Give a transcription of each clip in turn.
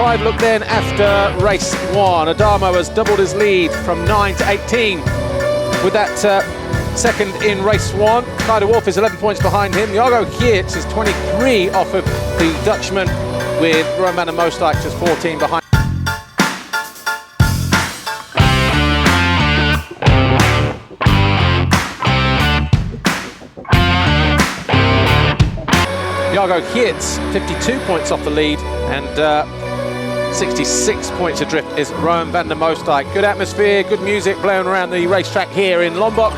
qualified look then after race 1. Adamo has doubled his lead from 9 to 18 with that second in race 1. Kaider Wolf is 11 points behind him. Jago Geerts is 23 off of the Dutchman, with Rowan van der Moosdijk just 14 behind. Jago Geerts 52 points off the lead, and 66 points adrift is Rowan van der Moosdijk. Good atmosphere, good music blowing around the racetrack here in Lombok.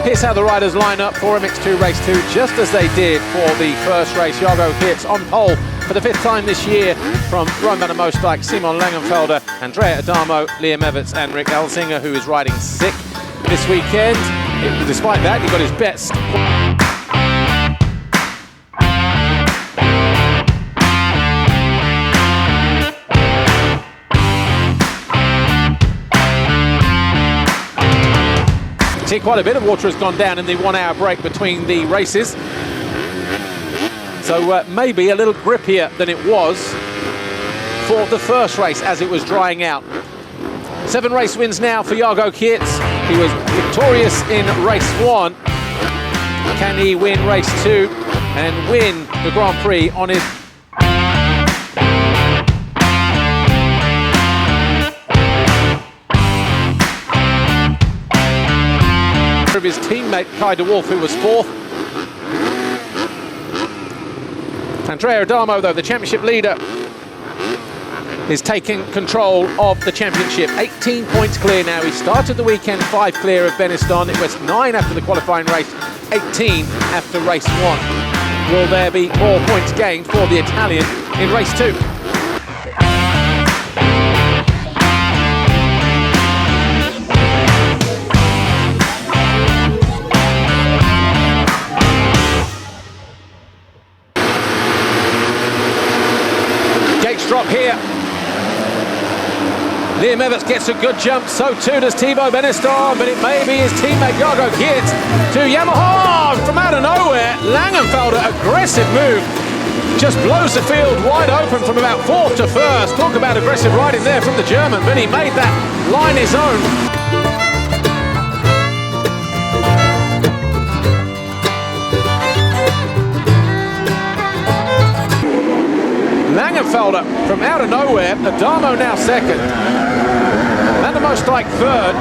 Here's how the riders line up for MX2 Race 2, just as they did for the first race. Jago Geerts on pole for the 5th time this year from Rowan van der Moosdijk, Simon Langenfelder, Andrea Adamo, Liam Everts and Rick Elzinga, who is riding sick this weekend. Despite that, he got his best. See, quite a bit of water has gone down in the 1 hour break between the races. So maybe a little grippier than it was for the first race as it was drying out. 7 race wins now for Jago Geerts. He was victorious in race 1. Can he win race 2 and win the Grand Prix on his... of his teammate Kaider Wolf, who was 4th. Andrea Adamo, though, the championship leader, is taking control of the championship. 18 points clear now. He started the weekend 5 clear of Benistan. It was 9 after the qualifying race, 18 after race 1. Will there be more points gained for the Italian in race 2? Drop here. Liam Everts gets a good jump, so too does Thibaut Benistan, but it may be his teammate Jago Geerts to Yamaha from out of nowhere. Langenfelder, aggressive move, just blows the field wide open from about 4th to 1st. Talk about aggressive riding there from the German, but he made that line his own. Langenfelder from out of nowhere. Adamo now 2nd. Van der Moosdijk 3rd.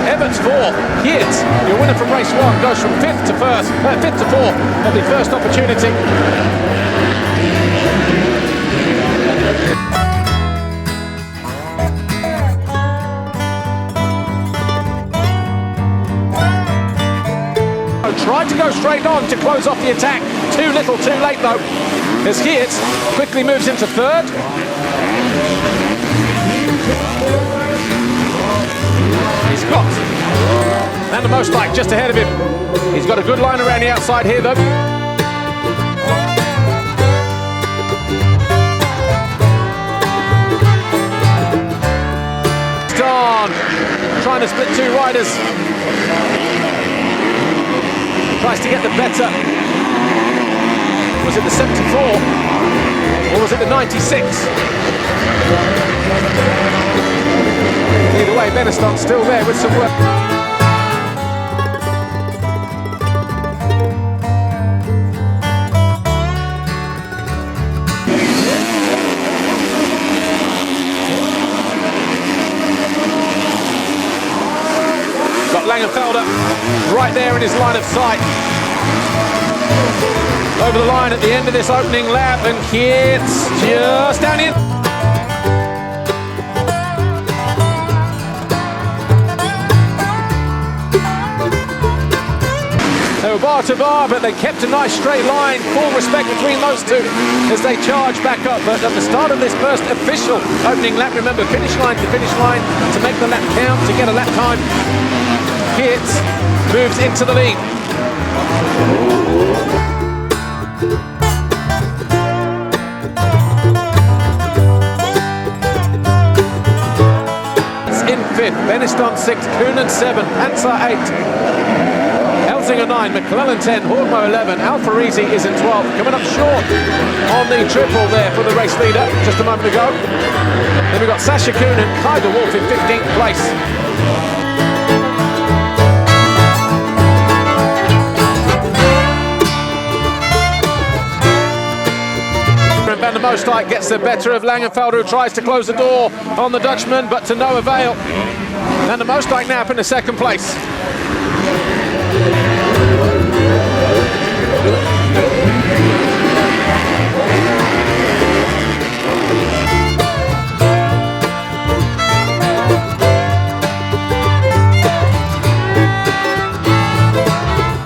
Everts 4th. Geerts, your winner from race 1, goes from 5th to 4th of the first opportunity. Tried to go straight on to close off the attack. Too little, too late though, as Geerts quickly moves into 3rd. He's got Van der Moosdijk just ahead of him. He's got a good line around the outside here though. Darn, trying to split 2 riders. Tries to get the better. Was it the 74 or was it the 96? Either way, Benistan's still there with some work. Got Langenfelder right there in his line of sight. Over the line at the end of this opening lap, and Geerts just down in. They were bar to bar, but they kept a nice straight line. Full respect between those two as they charge back up. But at the start of this first official opening lap, remember, finish line to finish line to make the lap count, to get a lap time. Geerts moves into the lead. In 5th, Benistan 6th, Koonen 7th, Ansar 8th. Hunzinger 9, McClellan 10, Hormo 11, Alfarisi is in 12th, coming up short on the triple there for the race leader just a moment ago. Then we've got Sasha Kuhn and Kai de Wolf in 15th place. Van der Moosdijk gets the better of Langenfelder, who tries to close the door on the Dutchman, but to no avail. Van der Moosdijk now up in the second place.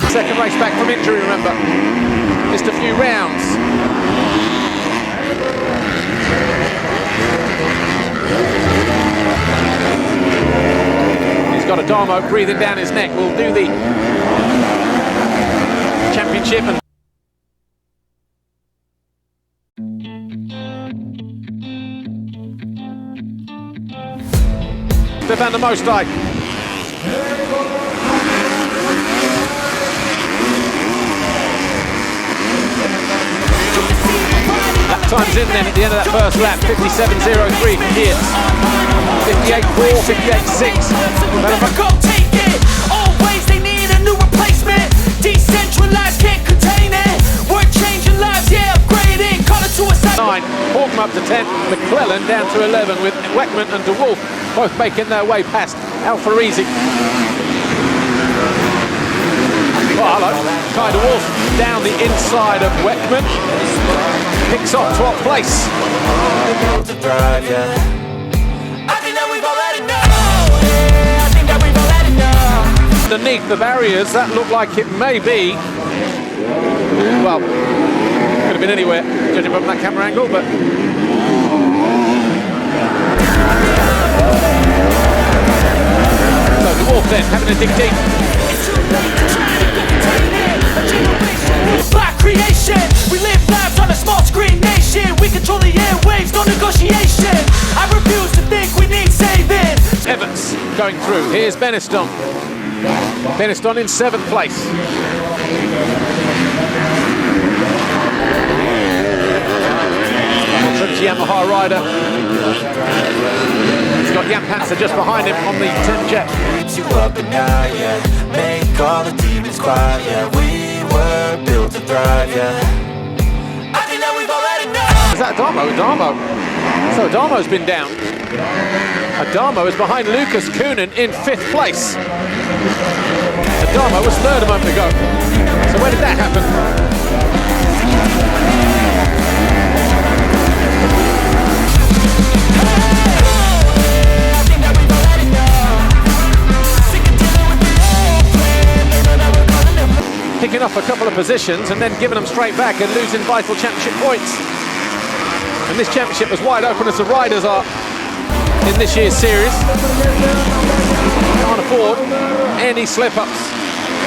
Second race back from injury, remember. Missed a few rounds. He's got Adamo breathing down his neck. We'll do the championship. And Van der Moosdijk. That time's in then at the end of that first lap. 57.03 for Geerts. 58.4, 58.6. Go take it. Always they need a new replacement. Decentralized, can't contain it. We're changing lives, yeah, upgrading. Call it suicide. 9, Hawkman up to 10, McClellan down to 11 with Weckman and de Wolf both making their way past Alfarisi. Oh, hello. Kai de Wolf down the inside of Weckman. Picks off 12th place. Underneath the barriers, that looked like it may be, well, could have been anywhere, judging from that camera angle, but so de Wolf then having a dig deep. Black creation, we live lives on a small screen nation. We control the airwaves, no negotiation. I refuse to think we need saving. Evans going through. Here's Beniston. Beniston in 7th place. Trinity Yamaha rider. He's got Jan Panzer just behind him on the 10 jet. You up and out, yeah. Make all the demons quiet, yeah. We were built to thrive, yeah. I think that we've already known. Is that Adamo? So Adamo's been down. Adamo is behind Lucas Kuhnen in 5th place. Adamo was 3rd a moment ago. So where did that happen? Picking off a couple of positions and then giving them straight back and losing vital championship points. And this championship was wide open as the riders are in this year's series. Can't afford any slip-ups.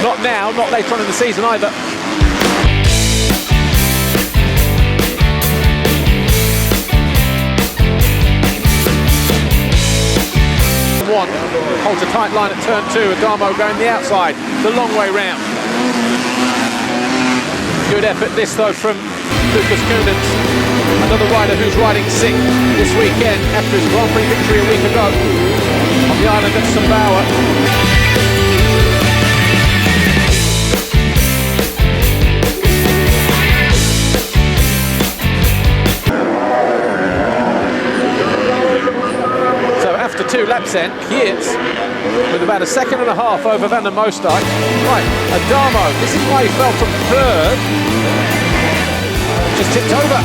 Not now, not later on in the season either. One holds a tight line at turn 2. Adamo going the outside, the long way round. Good effort this though from Lucas Kuhnens, another rider who's riding 6th this weekend after his Grand Prix victory a week ago on the island of Sumbawa. So after 2 laps then, Geerts with about a 1.5 seconds over Van der Moosdijk. Right, Adamo, this is why he fell from 3rd. Just tipped over.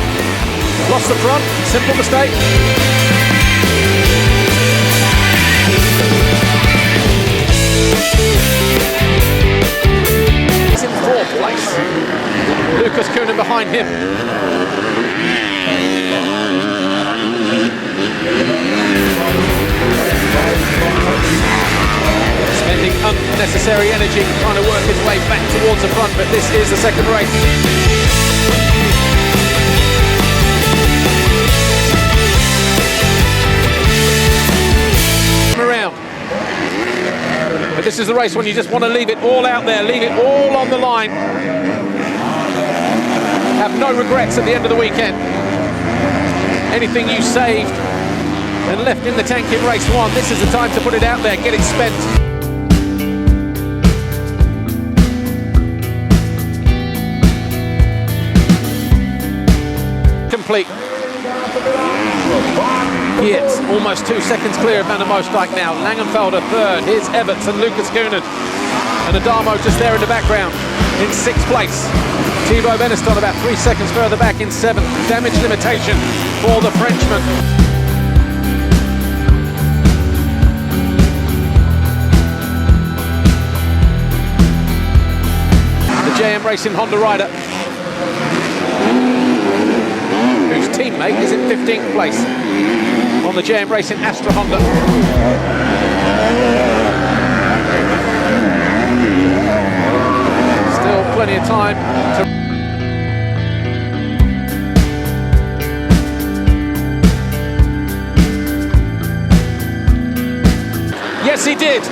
Lost the front, simple mistake. He's in 4th place. Lucas Kuhnen behind him. Spending unnecessary energy trying to work his way back towards the front, but this is the second race. Around. But This is the race when you just want to leave it all out there, leave it all on the line. Have no regrets at the end of the weekend. Anything you saved and left in the tank in race one, this is the time to put it out there, get it spent. Complete. It's almost 2 seconds clear of Van der Moosdijk now. Langenfelder third. Here's Everts and Lucas Koenen. And Adamo just there in the background in 6th place. Thibaut Beneston about 3 seconds further back in 7th. Damage limitation for the Frenchman. The JM Racing Honda rider, whose teammate is in 15th place on the JM Racing Astra Honda. Still plenty of time to... Yes, he did.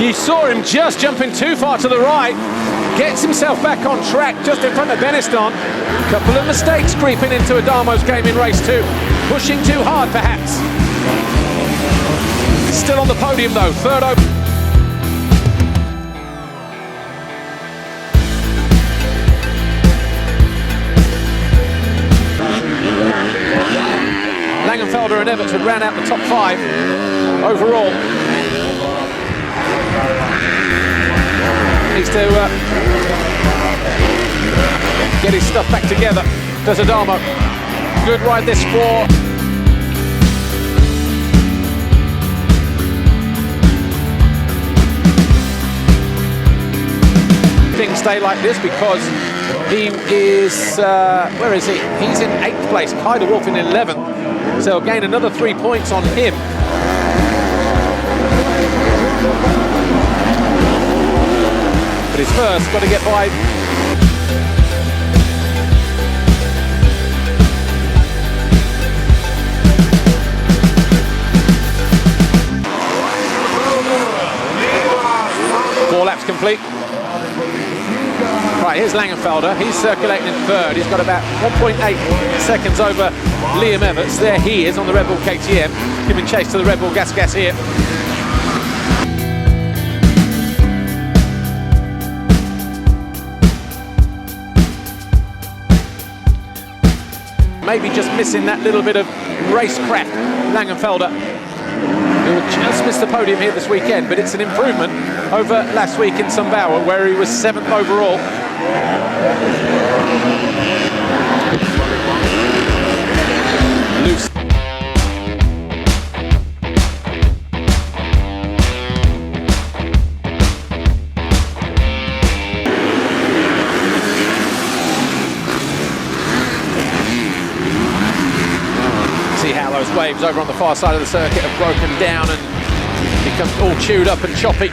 You saw him just jumping too far to the right. Gets himself back on track just in front of Beneston. Couple of mistakes creeping into Adamo's game in race 2. Pushing too hard, perhaps. Still on the podium, though. Third over. Langenfelder and Everts ran out the top 5 overall. Needs to get his stuff back together. Does Adamo. Good ride this for. Things stay like this because he is, where is he? He's in 8th place. Kai de Wolf in 11th. So he'll gain another 3 points on him. But he's first got to get by. Four laps complete. Right, here's Langenfelder. He's circulating in third. He's got about 1.8 seconds over Liam Everts. There he is on the Red Bull KTM, giving chase to the Red Bull Gas here. Maybe just missing that little bit of racecraft, Langenfelder. He will just miss the podium here this weekend, but it's an improvement over last week in Sumbawa, where he was 7th overall. Loose. See how those waves over on the far side of the circuit have broken down and become all chewed up and choppy.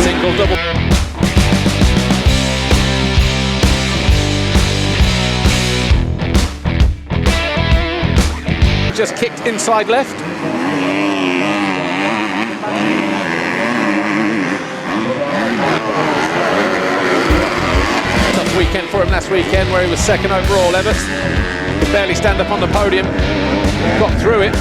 Single, double. Just kicked inside left. Tough weekend for him last weekend, where he was 2nd overall. Everts could barely stand up on the podium. Got through it.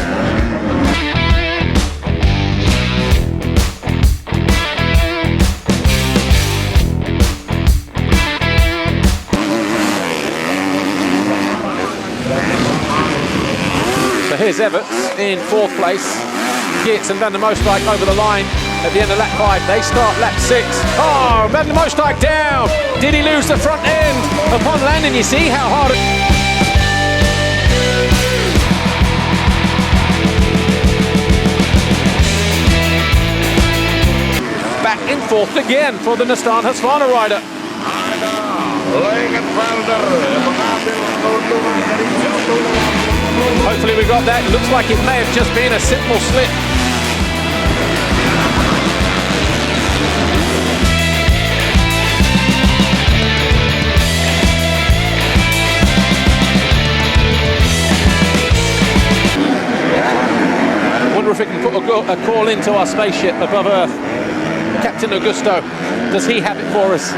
So here's Everts in 4th place. Geerts and Van der Moosdijk over the line at the end of lap 5. They start lap 6. Oh, Van der Moosdijk down. Did he lose the front end? Upon landing, you see how hard it... Back in 4th again for the Nissan Husqvarna rider. Hopefully we got that. Looks like it may have just been a simple slip. if we can put a call into our spaceship above Earth. Captain Augusto, does he have it for us?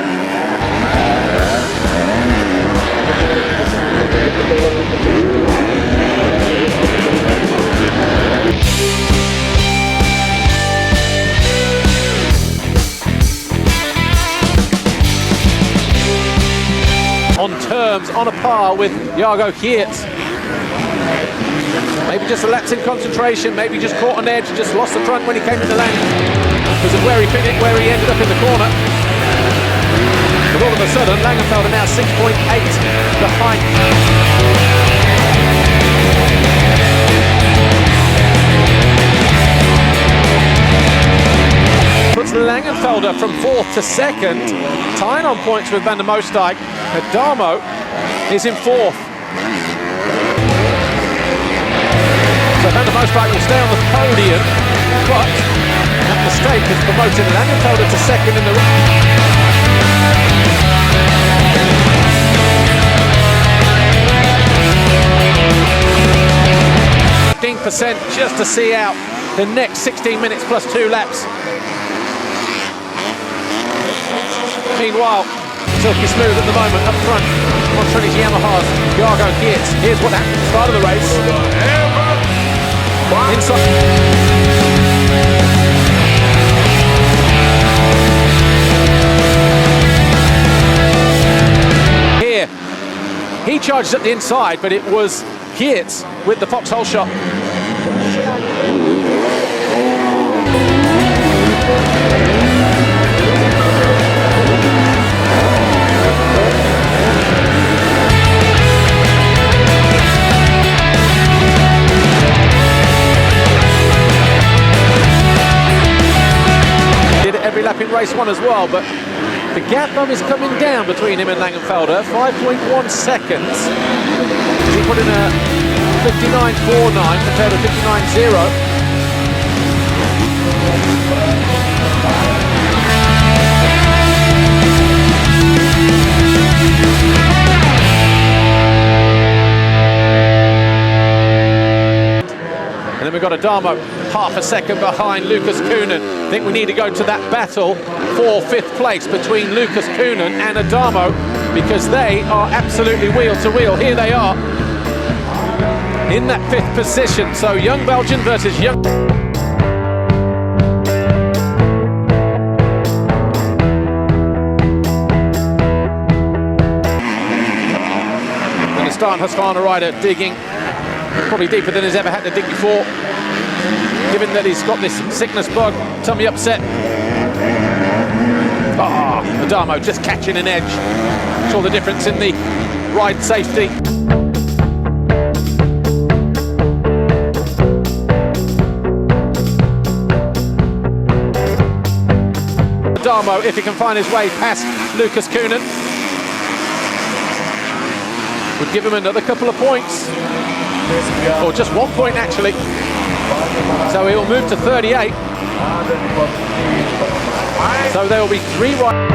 On terms, on a par with Jago Geerts. Maybe just a lapse in concentration, maybe just caught on edge, just lost the front when he came into lane. Because of where he finished, where he ended up in the corner. But all of a sudden, Langenfelder now 6.8 behind. Puts Langenfelder from 4th to 2nd, tying on points with Van der Moosdijk. Adamo is in 4th. So Van der Moosdijk will stay on the podium, but that mistake has promoted Langenfelder to 2nd in the race. 15% just to see out the next 16 minutes plus 2 laps. Meanwhile, silky smooth at the moment up front on Trinity Yamaha's Jago Geerts. Here's what happened at the start of the race. Inside. Here, he charges up the inside, but it was Geerts with the foxhole shot. Every lap in race 1 as well, but the gap is coming down between him and Langenfelder. 5.1 seconds. He put in a 59.49 compared to 59.0. And then we've got Adamo half a second behind Lucas Koenen. I think we need to go to that battle for 5th place between Lucas Koenen and Adamo, because they are absolutely wheel to wheel. Here they are in that 5th position. So young Belgian versus young. And the start Husqvarna rider digging probably deeper than he's ever had to dig before, given that he's got this sickness bug, tummy upset. Adamo just catching an edge. Saw the difference in the ride safety. Adamo, if he can find his way past Lucas Koenen, would give him another couple of points. Or just 1 point actually. So he will move to 38. So there will be 3 riders.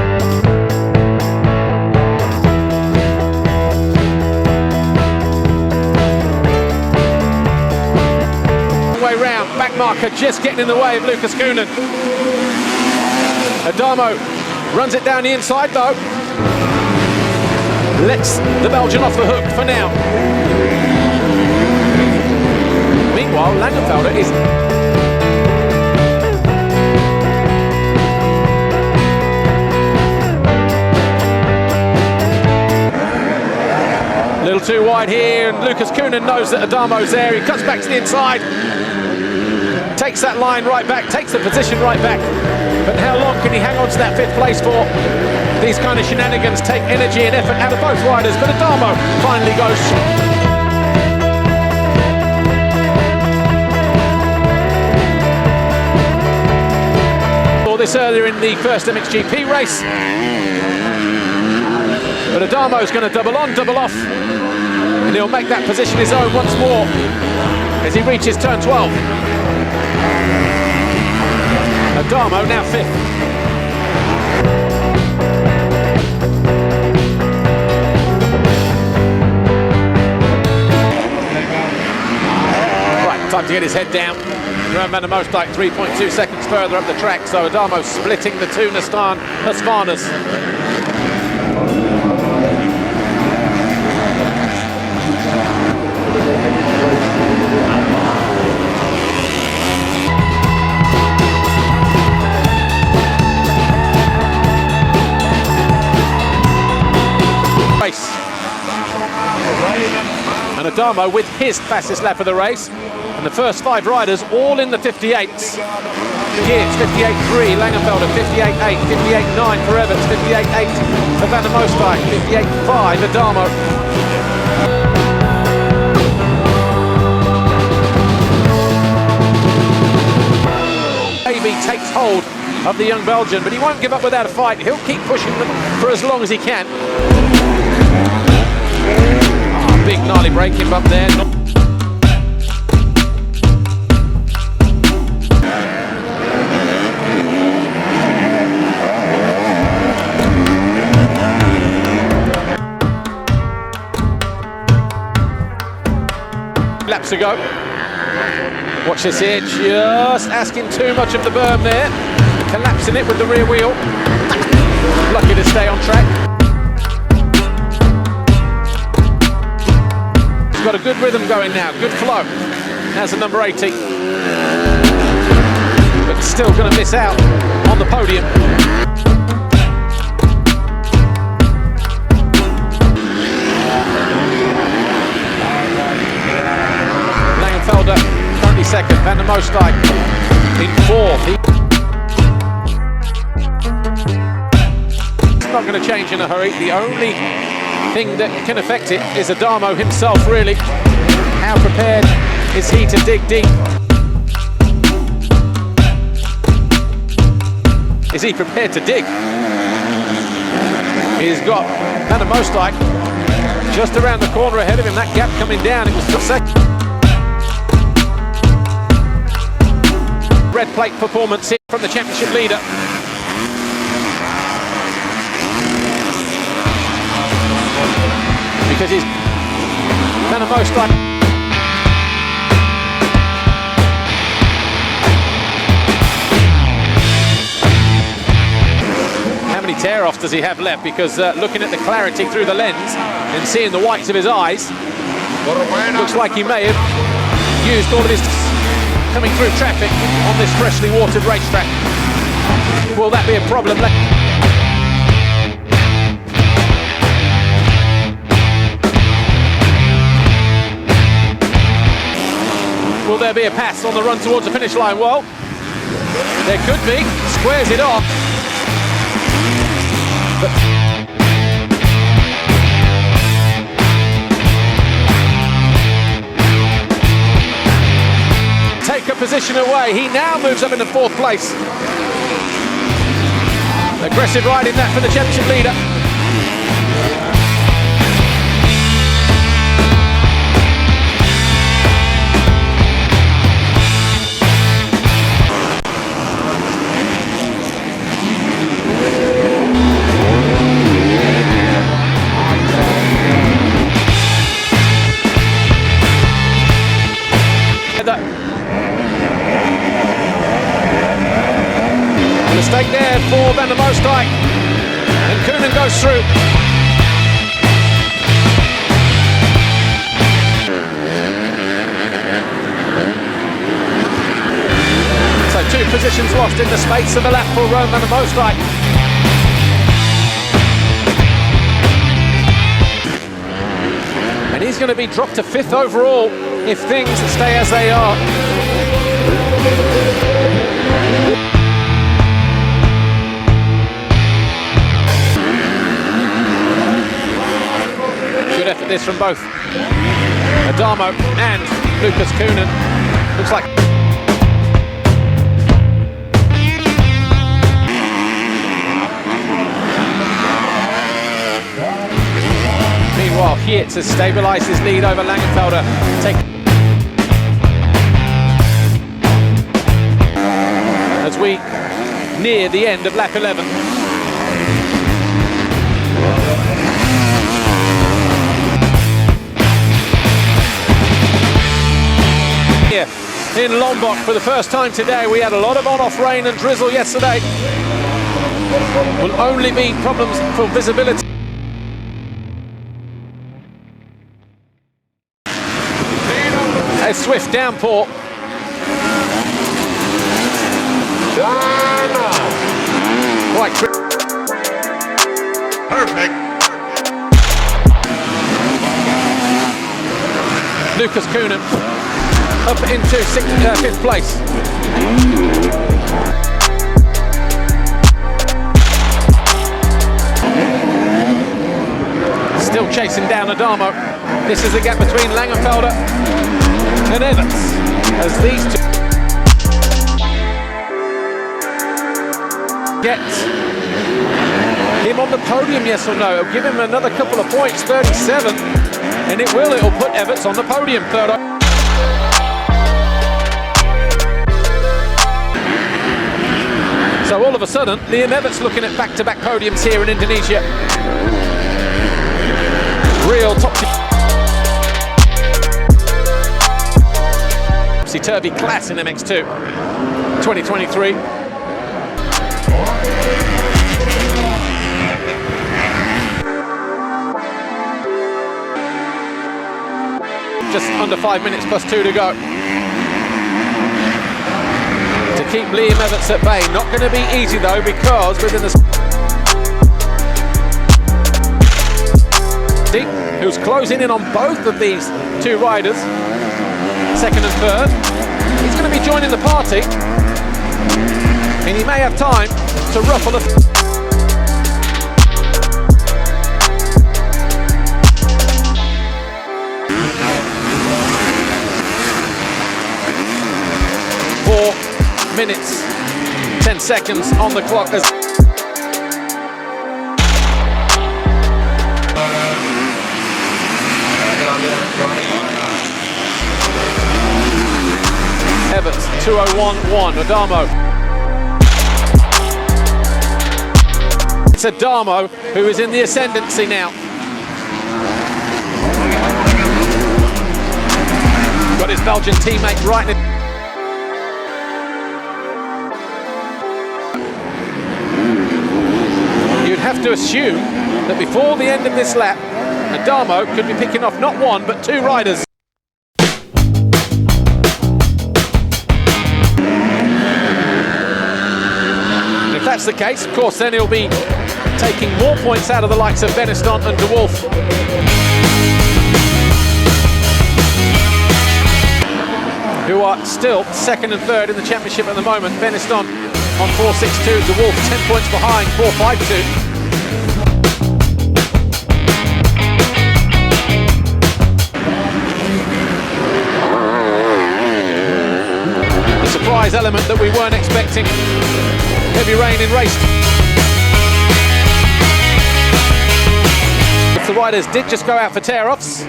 Way round, back marker just getting in the way of Lucas Koenen. Adamo runs it down the inside though. Lets the Belgian off the hook for now. Meanwhile, Langenfelder is... A little too wide here, and Lucas Koenen knows that Adamo's there. He cuts back to the inside. Takes that line right back, takes the position right back. But how long can he hang on to that 5th place for? These kind of shenanigans take energy and effort out of both riders, but Adamo finally goes. This earlier in the first MXGP race, but Adamo's going to double on, double off, and he'll make that position his own once more as he reaches turn 12. Adamo now 5th. Right, time to get his head down. Rowan van der Moosdijk 3.2 seconds further up the track, so Adamo splitting the two Husqvarnas. And Adamo with his fastest lap of the race, and the first 5 riders all in the 58s. Geerts 58.3, Langenfelder 58.8, 58.9 for Evans, 58.8 for Van der Moosdijk, 58.5 Adamo. Maybe takes hold of the young Belgian, but he won't give up without a fight. He'll keep pushing them for as long as he can. Big gnarly braking bump there. Laps to go. Watch this here, just asking too much of the berm there. Collapsing it with the rear wheel. Lucky to stay on track. He's got a good rhythm going now, good flow. Has the number 80. But still going to miss out on the podium. Langenfelder currently second, Van der Moosdijk in 4th. It's not going to change in a hurry. The only thing that can affect it is Adamo himself, really. How prepared is he to dig deep? Is he prepared to dig? He's got Van der Moosdijk just around the corner ahead of him. That gap coming down, it was for a second. Red plate performance here from the championship leader. Because he's Van der Moosdijk. How many tear-offs does he have left? Because looking at the clarity through the lens and seeing the whites of his eyes, looks like he may have used all of his coming through traffic on this freshly watered racetrack. Will that be a problem? Will there be a pass on the run towards the finish line? Well, there could be. Squares it off. But take a position away. He now moves up into 4th place. Aggressive riding that for the championship leader. Mistake there for Van der Moosdijk, and Koenen goes through. So 2 positions lost in the space of a lap for Rowan van der Moosdijk. And he's going to be dropped to 5th overall if things stay as they are. Good effort this from both Adamo and Lucas Koenen. Looks like meanwhile Geerts has stabilised his lead over Langenfelder. As we near the end of lap 11. Here in Lombok for the first time today. We had a lot of on-off rain and drizzle yesterday. Will only be problems for visibility. A swift downpour. Quite Perfect. Lucas Coonan up into fifth place. Still chasing down Adamo. This is the gap between Langenfelder and Evans as these two get him on the podium, yes or no? It'll give him another couple of points, 37, and it'll put Everts on the podium. Third. So all of a sudden, Liam Everts looking at back-to-back podiums here in Indonesia. Real topsy-turvy class in MX2 2023. Just under 5 minutes plus 2 to go. To keep Liam Everts at bay. Not going to be easy though, because within the who's closing in on both of these two riders, second and third. He's going to be joining the party, and he may have time to ruffle a 4 minutes, 10 seconds on the clock as Everts 2:01.1. Adamo. It's Adamo who is in the ascendancy now. Got his Belgian teammate right in. You'd have to assume that before the end of this lap, Adamo could be picking off not one but two riders. If that's the case, of course, then he'll be taking more points out of the likes of Benistant and De Wolf. Who are still second and third in the championship at the moment. Benistant on 4.62, De Wolf 10 points behind, 4.52. Surprise element that we weren't expecting. Heavy rain in race. If the riders did just go out for tear-offs,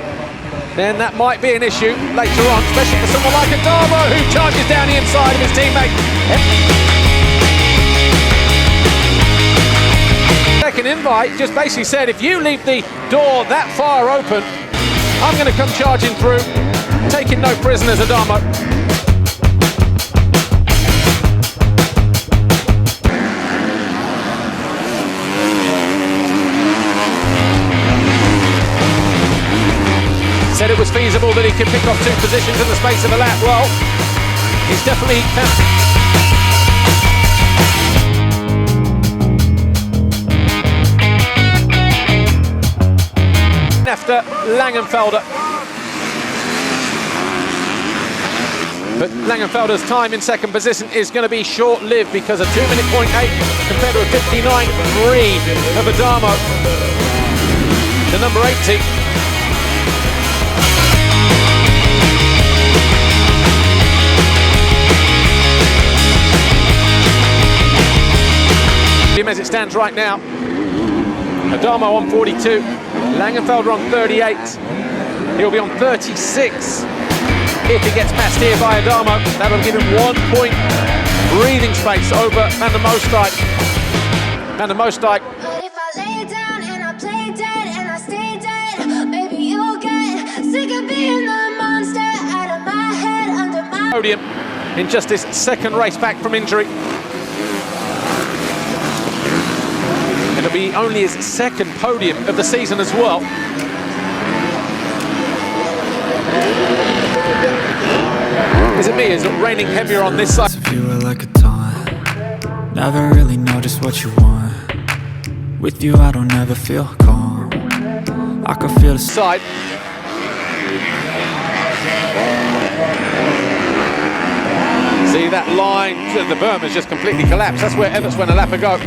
then that might be an issue later on, especially for someone like Adamo who charges down the inside of his teammate. Second invite just basically said, if you leave the door that far open, I'm going to come charging through, taking no prisoners, Adamo. Said it was feasible that he could pick off 2 positions in the space of a lap. Well, he's definitely after Langenfelder. But Langenfelder's time in second position is going to be short-lived because a 2-minute 0.8 compared to a 59.3 of Adamo, the number 80. As it stands right now, Adamo on 42, Langenfelder on 38, he'll be on 36 if he gets passed here by Adamo. That'll give him 1 point breathing space over Van der Moosdijk. Van der Moosdijk. But if I lay down and I play dead and I stay dead, maybe you'll get sick of being the monster out of my head, under my Podium in just his second race back from injury. It'll be only his second podium of the season as well. Is it me? Is it raining heavier on this side? If you were like a taunt, never really know just what you want. With you I don't ever feel calm. I can feel the Side. See that line, the berm has just completely collapsed. That's where Everts went a lap ago.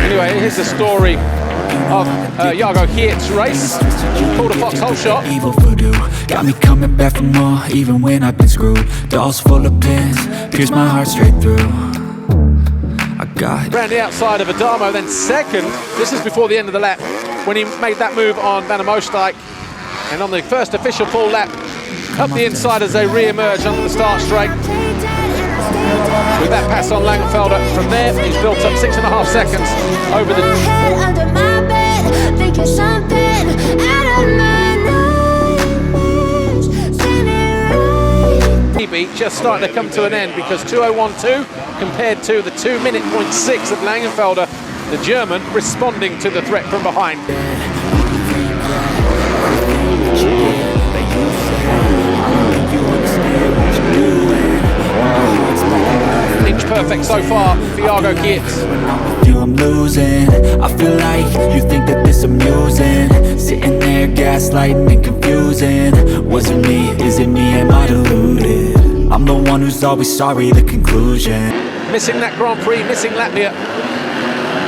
Anyway, here's the story of Jago Geert's race. Called a foxhole shot. evil voodoo got me coming back for more, even when I've been screwed. Dolls full of pins, pierce my heart straight through. I got Around the outside of Adamo, then second. This is before the end of the lap when he made that move on Van der Moosdijk. And on the first official full lap, up the inside as they re-emerge onto the start straight. With that pass on Langenfelder, from there he's built up 6.5 seconds over the Under my bed, thinking something out of my nightmares. Standing right. PB just starting to come to an end because 2:01.2 compared to the 2:06 of Langenfelder, the German responding to the threat from behind. Inch perfect so far for Jago Geert. with you I'm losing. I feel like you think that this amusing. Sitting there gaslighting and confusing. Was it me? Is it me? Am I deluded? I'm the one who's always sorry, the conclusion. Missing that Grand Prix, missing Latvia.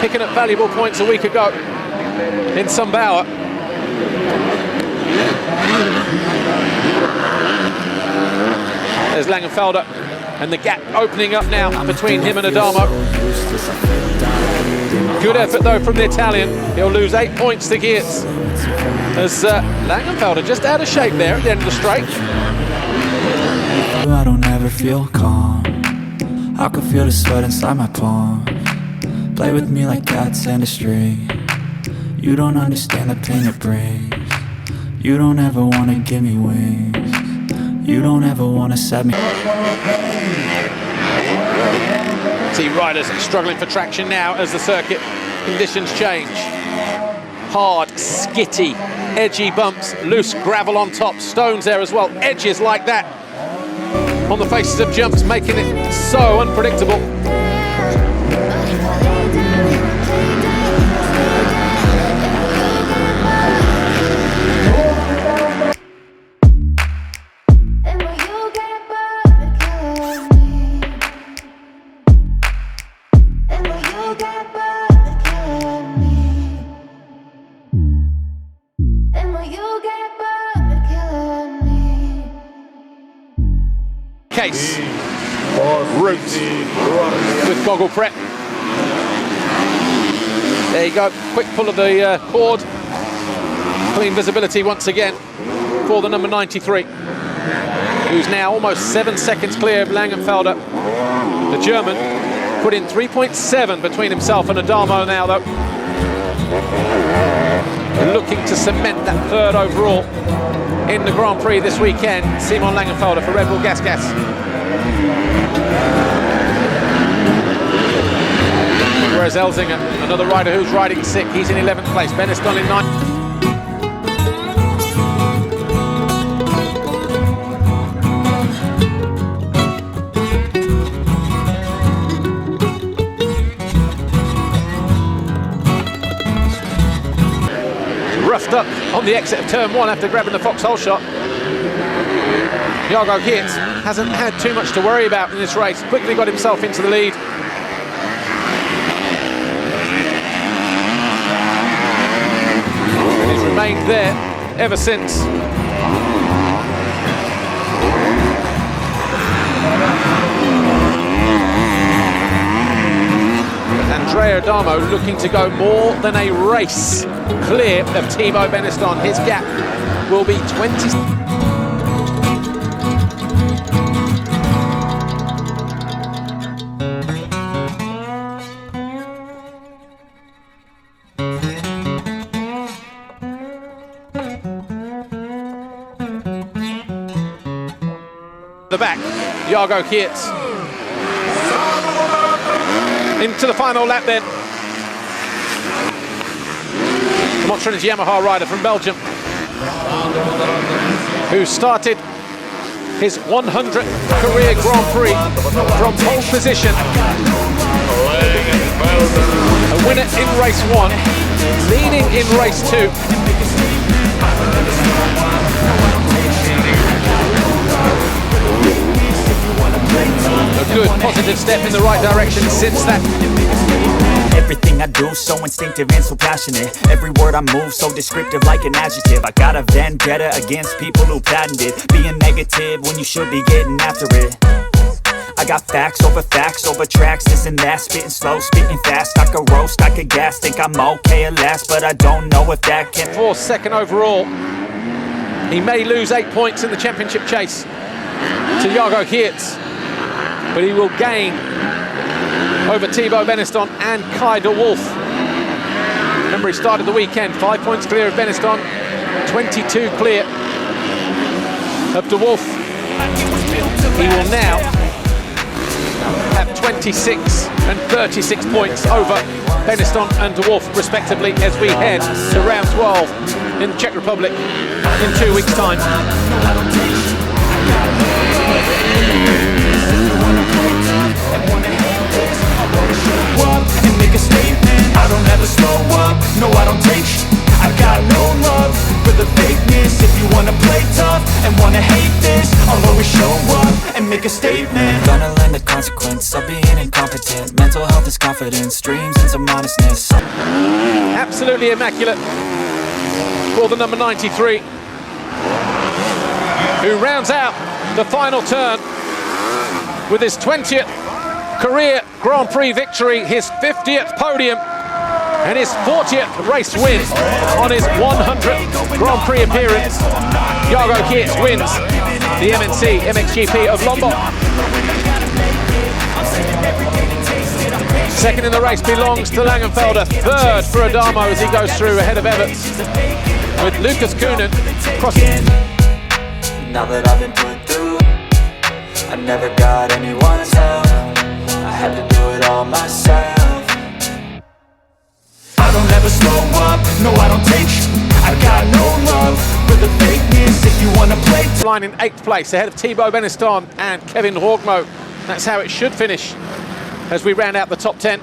Picking up valuable points a week ago in Sumbawa. There's Langenfelder, and the gap opening up now between him and Adamo. Good effort though from the Italian. He'll lose 8 points to Geert. As Langenfelder just out of shape there at the end of the straight. I don't ever feel calm. I can feel the sweat inside my palm. Play with me like cats and a string. You don't understand the pain it brings. You don't ever wanna give me wings. You don't ever wanna set me. See riders struggling for traction now as the circuit conditions change. Hard, skitty, edgy bumps, loose gravel on top, stones there as well, edges like that on the faces of jumps, making it so unpredictable. And when you get bored, killing me. And when you get bored, killing me. And when you get bored, killing me. Case, route with goggle prep. There you go, quick pull of the cord. Clean visibility once again for the number 93, who's now almost 7 seconds clear of Langenfelder. The German put in 3.7 between himself and Adamo now though. Looking to cement that third overall in the Grand Prix this weekend. Simon Langenfelder for Red Bull Gas. Whereas Elzinger, another rider who's riding sick, he's in 11th place. Beniston in 9th. Roughed up on the exit of turn 1 after grabbing the foxhole shot. Jago Geert hasn't had too much to worry about in this race. Quickly got himself into the lead. He's remained there ever since. Andrea Adamo looking to go more than a race clear of Thibaut Beniston. His gap will be 20. The back, Jago Geerts. Into the final lap then. The Montreal's Yamaha rider from Belgium, who started his 100th career Grand Prix from pole position. A winner in race 1, leading in race 2. A good positive step in the right direction since that. Everything I do so instinctive and so passionate. Every word I move so descriptive like an adjective. I got a vendetta against people who patented being negative when you should be getting after it. I got facts over tracks, this and that. Spitting slow, spitting fast. I could roast, I could gas. Think I'm okay at last, but I don't know if that can. 4th, 2nd overall. He may lose 8 points in the championship chase to Jago Geerts, but he will gain over Thibaut Beniston and Kai de Wolf. Remember, he started the weekend 5 points clear of Beniston, 22 clear of de Wolf. He will now have 26 and 36 points over Beniston and de Wolf respectively as we head to round 12 in the Czech Republic in 2 weeks' time. And make a statement. I don't ever slow up, no I don't take sh**. I got no love for the fakeness. If you wanna play tough and wanna hate this, I'll always show up and make a statement. Gonna learn the consequence of being incompetent. Mental health is confidence, dreams and some honestness. Absolutely immaculate for the number 93, who rounds out the final turn with his 20th career Grand Prix victory, his 50th podium, and his 40th race win on his 100th Grand Prix appearance. Jago Geerts wins the MNC MXGP of Lombok. Second in the race belongs to Langenfelder. Third for Adamo as he goes through ahead of Everts, with Lucas Koonen crossing. Now that I've been put through, I never got anyone's help. I had to do it all myself. I don't ever slow up, no I don't take sh**. I got no love for the fakeness. If you wanna play Line in 8th place ahead of Thibaut Beniston and Kevin Horgmo. That's how it should finish as we round out the top 10.